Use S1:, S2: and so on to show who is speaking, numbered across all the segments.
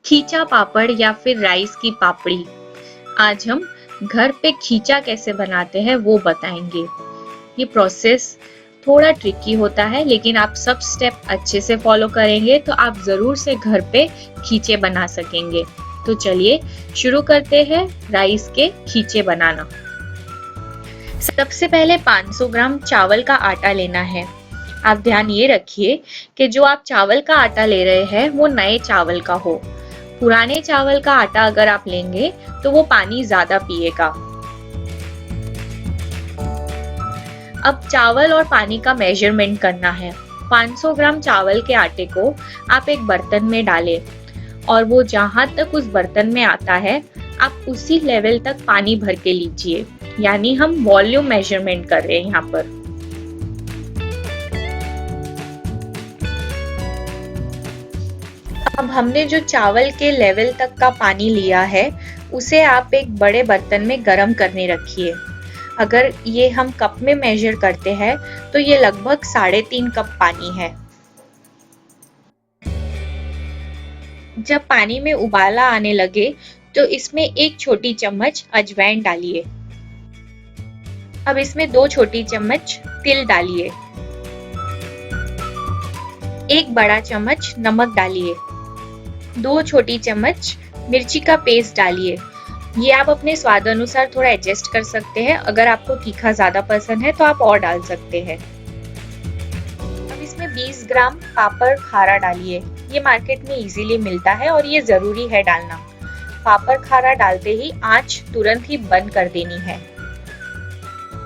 S1: खींचा पापड़ या फिर राइस की पापड़ी। आज हम घर पे खींचा कैसे बनाते हैं वो बताएंगे। ये प्रोसेस थोड़ा ट्रिकी होता है, लेकिन आप सब स्टेप अच्छे से फॉलो करेंगे तो आप जरूर से घर पे खींचे बना सकेंगे। तो चलिए शुरू करते हैं राइस के खींचे बनाना। सबसे पहले 500 ग्राम चावल का आटा लेना है। आप ध्यान ये रखिए कि जो आप चावल का आटा ले रहे हैं वो नए चावल का हो। पुराने चावल का आटा अगर आप लेंगे तो वो पानी ज्यादा पिएगा। अब चावल और पानी का मेजरमेंट करना है। 500 ग्राम चावल के आटे को आप एक बर्तन में डालें और वो जहां तक उस बर्तन में आता है आप उसी लेवल तक पानी भर के लीजिए, यानी हम वॉल्यूम मेजरमेंट कर रहे हैं यहाँ पर। अब हमने जो चावल के लेवल तक का पानी लिया है उसे आप एक बड़े बर्तन में गर्म करने रखिए। अगर ये हम कप में मेजर करते हैं तो ये लगभग 3.5 कप पानी है। जब पानी में उबाला आने लगे तो इसमें 1 छोटी चम्मच अजवाइन डालिए। अब इसमें 2 छोटी चम्मच तिल डालिए। 1 बड़ा चम्मच नमक डालिए। 2 छोटी चम्मच मिर्ची का पेस्ट डालिए। ये आप अपने स्वाद अनुसार थोड़ा एडजस्ट कर सकते हैं। अगर आपको तीखा ज्यादा पसंद है तो आप और डाल सकते हैं। अब इसमें 20 ग्राम पापड़ खारा डालिए। ये मार्केट में इजीली मिलता है और ये जरूरी है डालना। पापड़ खारा डालते ही आंच तुरंत ही बंद कर देनी है।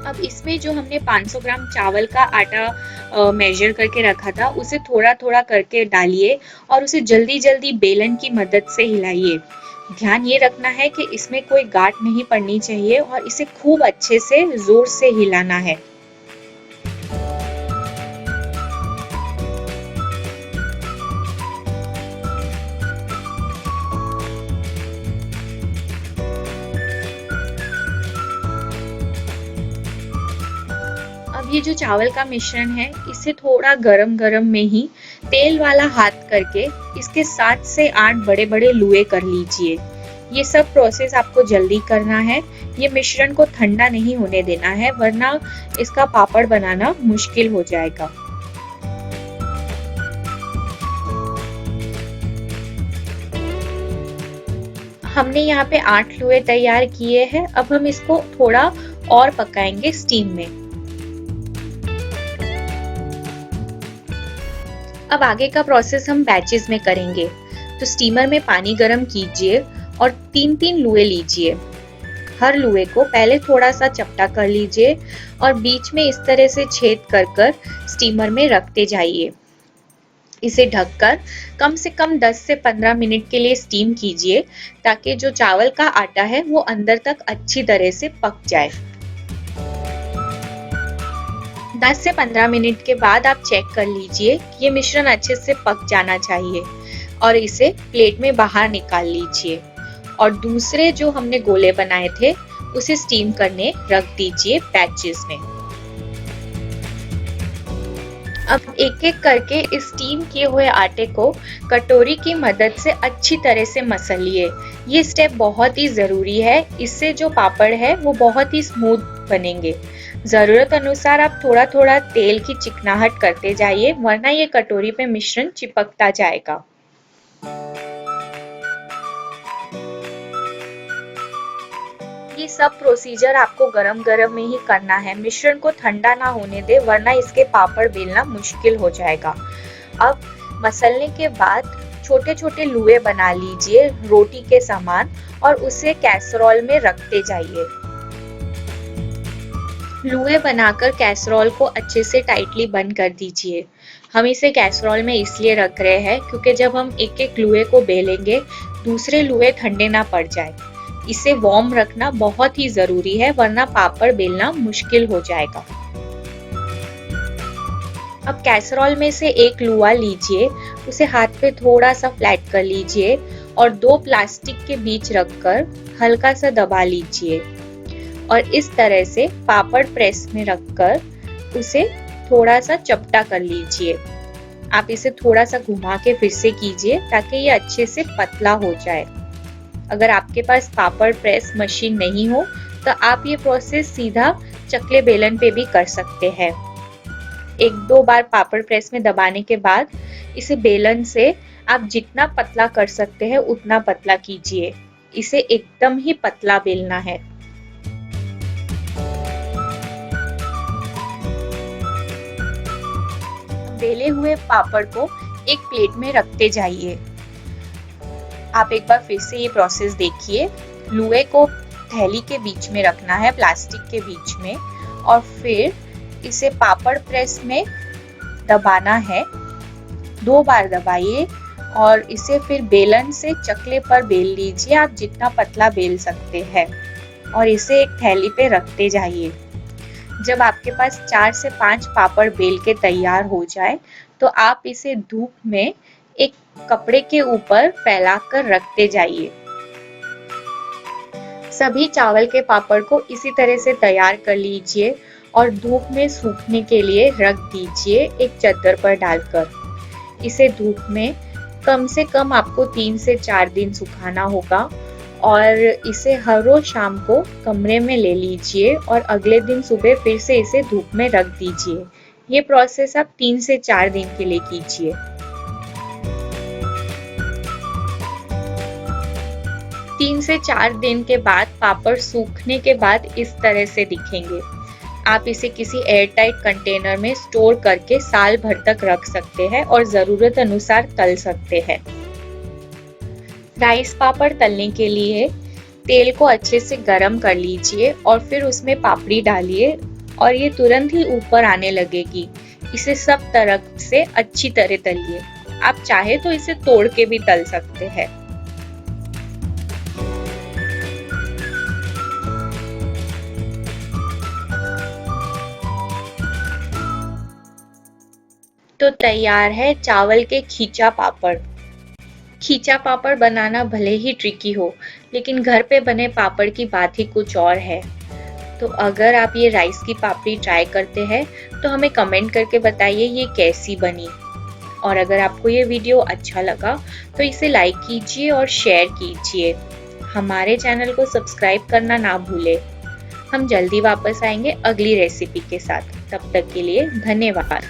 S1: अब इसमें जो हमने 500 ग्राम चावल का आटा मेजर करके रखा था उसे थोड़ा थोड़ा करके डालिए और उसे जल्दी जल्दी बेलन की मदद से हिलाइए। ध्यान ये रखना है कि इसमें कोई गांठ नहीं पड़नी चाहिए और इसे खूब अच्छे से जोर से हिलाना है। अब ये जो चावल का मिश्रण है इसे थोड़ा गरम गरम में ही तेल वाला हाथ करके इसके 7 से 8 बड़े बड़े लुए कर लीजिए। ये सब प्रोसेस आपको जल्दी करना है। ये मिश्रण को ठंडा नहीं होने देना है, वरना इसका पापड़ बनाना मुश्किल हो जाएगा। हमने यहाँ पे 8 लुए तैयार किए हैं। अब हम इसको थोड़ा और पकाएंगे स्टीम में। अब आगे का प्रोसेस हम बैचेस में करेंगे। तो स्टीमर में पानी गरम कीजिए और 3-3 लुए लीजिए। हर लुए को पहले थोड़ा सा चपटा कर लीजिए और बीच में इस तरह से छेद कर कर स्टीमर में रखते जाइए। इसे ढककर कम से कम 10 से 15 मिनट के लिए स्टीम कीजिए ताकि जो चावल का आटा है वो अंदर तक अच्छी तरह से पक जाए। 10 से 15 मिनट के बाद आप चेक कर लीजिए कि ये मिश्रण अच्छे से पक जाना चाहिए और इसे प्लेट में बाहर निकाल लीजिए और दूसरे जो हमने गोले बनाए थे उसे स्टीम करने रख दीजिए बैचेस में। अब एक एक करके इस स्टीम किए हुए आटे को कटोरी की मदद से अच्छी तरह से मसलिए। ये स्टेप बहुत ही जरूरी है, इससे जो पापड़ है वो बहुत ही स्मूथ बनेंगे। जरूरत अनुसार आप थोड़ा थोड़ा तेल की चिकनाहट करते जाइए, वरना ये कटोरी पे मिश्रण चिपकता जाएगा। ये सब प्रोसीजर आपको गरम गरम में ही करना है। मिश्रण को ठंडा ना होने दे, वरना इसके पापड़ बेलना मुश्किल हो जाएगा। अब मसलने के बाद छोटे छोटे लुए बना लीजिए रोटी के समान और उसे कैसरोल में रखते जाइए। लुए बनाकर कैसरोल को अच्छे से टाइटली बंद कर दीजिए। हम इसे कैसरोल में इसलिए रख रहे हैं क्योंकि जब हम एक एक लुए को बेलेंगे दूसरे लुए ठंडे ना पड़ जाए। इसे वार्म रखना बहुत ही जरूरी है, वरना पापड़ बेलना मुश्किल हो जाएगा। अब कैसरोल में से एक लुआ लीजिए, उसे हाथ पे थोड़ा सा फ्लैट कर लीजिए और 2 प्लास्टिक के बीच रखकर हल्का सा दबा लीजिए और इस तरह से पापड़ प्रेस में रखकर उसे थोड़ा सा चपटा कर लीजिए। आप इसे थोड़ा सा घुमा के फिर से कीजिए ताकि ये अच्छे से पतला हो जाए। अगर आपके पास पापड़ प्रेस मशीन नहीं हो तो आप ये प्रोसेस सीधा चकले बेलन पे भी कर सकते हैं। एक दो बार पापड़ प्रेस में दबाने के बाद इसे बेलन से आप जितना पतला कर सकते हैं उतना पतला कीजिए। इसे एकदम ही पतला बेलना है। बेले हुए पापड़ को एक प्लेट में रखते जाइए। आप एक बार फिर से ये प्रोसेस देखिए। लुए को थैली के बीच में रखना है, प्लास्टिक के बीच में, और फिर इसे पापड़ प्रेस में दबाना है। 2 बार दबाइए और इसे फिर बेलन से चकले पर बेल लीजिए। आप जितना पतला बेल सकते हैं और इसे एक थैली पे रखते जाइए। जब आपके पास 4 से 5 पापड़ बेल के तैयार हो जाए तो आप इसे धूप में एक कपड़े के ऊपर फैलाकर रखते जाइए। सभी चावल के पापड़ को इसी तरह से तैयार कर लीजिए और धूप में सूखने के लिए रख दीजिए एक चादर पर डालकर। इसे धूप में कम से कम आपको 3 से 4 दिन सुखाना होगा और इसे हर रोज शाम को कमरे में ले लीजिए और अगले दिन सुबह फिर से इसे धूप में रख दीजिए। ये प्रोसेस आप 3 से 4 दिन के लिए कीजिए। 3 से 4 दिन के बाद पापड़ सूखने के बाद इस तरह से दिखेंगे। आप इसे किसी एयरटाइट कंटेनर में स्टोर करके साल भर तक रख सकते हैं और जरूरत अनुसार तल सकते हैं। राइस पापड़ तलने के लिए तेल को अच्छे से गरम कर लीजिए और फिर उसमें पापड़ी डालिए और ये तुरंत ही ऊपर आने लगेगी। इसे सब तरफ से अच्छी तरह तलिए। आप चाहे तो इसे तोड़ के भी तल सकते हैं। तो तैयार है चावल के खींचा पापड़। खींचा पापड़ बनाना भले ही ट्रिकी हो, लेकिन घर पे बने पापड़ की बात ही कुछ और है। तो अगर आप ये राइस की पापड़ी ट्राई करते हैं तो हमें कमेंट करके बताइए ये कैसी बनी। और अगर आपको ये वीडियो अच्छा लगा तो इसे लाइक कीजिए और शेयर कीजिए। हमारे चैनल को सब्सक्राइब करना ना भूले। हम जल्दी वापस आएंगे अगली रेसिपी के साथ। तब तक के लिए धन्यवाद।